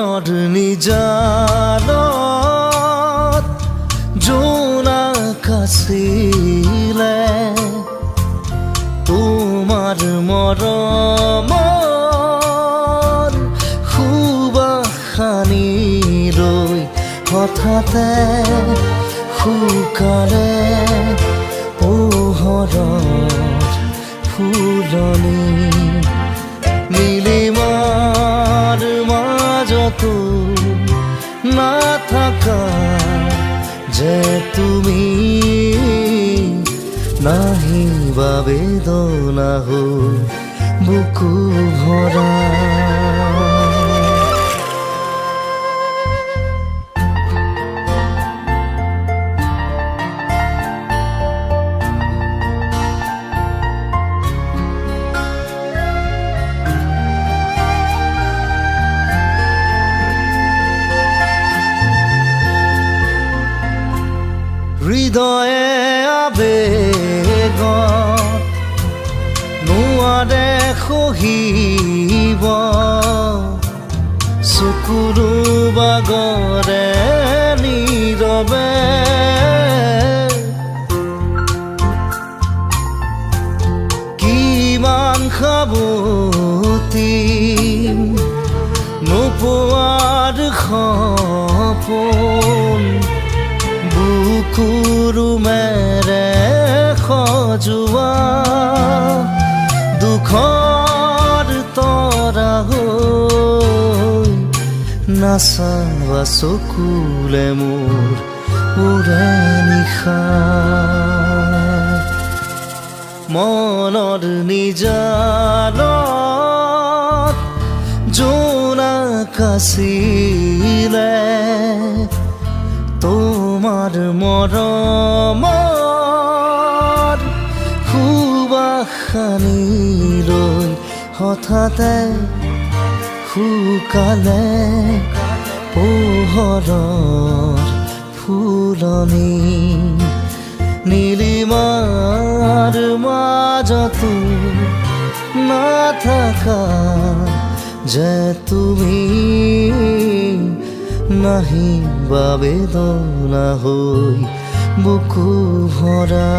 মনৰ নিজানত জোনাক আছিলে তোমাৰ মৰমৰ সুবাসনি ৰৈ হঠাতে শুকালে পোহৰৰ ফুলনি নীলিমাৰ মাজতো নাথাকা যে তুমি নাহিবা বেদনা হৈ বুকু ভৰা হৃদয়ে আবেগত নোৱাৰে সহিব চকুৰো বাগৰে নীৰৱে কিমান সাৱতি নোপোৱাৰ সপোন বুকুৰু মেৰে সজোৱা দুখৰ তৰা হৈ নাচাবা চকুলে মোৰ উৰে নিশা মনৰ নিজানত জোনাক আছিলে তোমাৰ মৰমৰ সুবাসনি ৰৈ হঠাতে শুকালে পোহৰৰ ফুলনি নীলিমাৰ মাজতো নাথাকা যে তুমি নাহিবা বেদনা হৈ বুকু ভৰা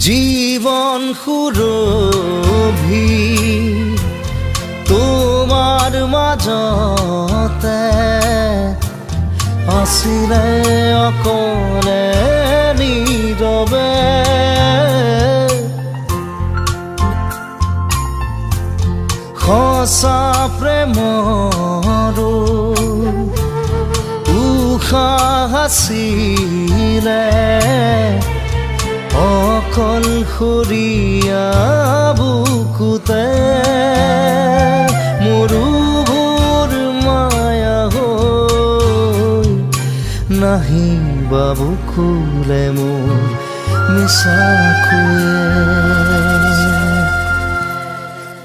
জীবন সুৰভি তোমাৰ মাজতে আছিলে অকলে নীৰৱে সঁচা প্ৰেমৰো উশাহ আছিলে অকলশৰীয়া বুকুতে মৰুভূৰ মায়া হৈ নাহিবা বুকুলে মোৰ মিছাকৈ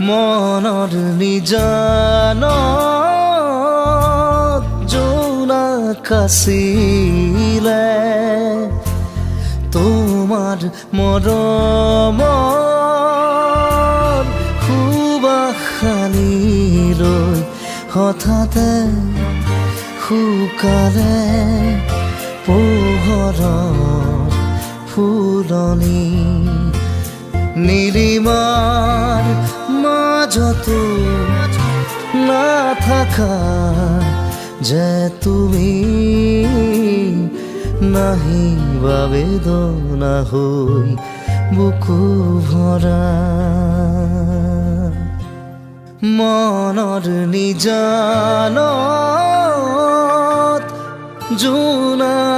মনৰ নিজানত জোনাক আছিলে তোমাৰ মৰমৰ সুবাসনি ৰৈ হঠাতে শুকালে পোহৰৰ ফুলনি নীলিমাৰ মাজতো নাথাকা যে তুমি নাহিবা বেদনা হৈ বুকু ভৰা মনৰ নিজানত জোনাক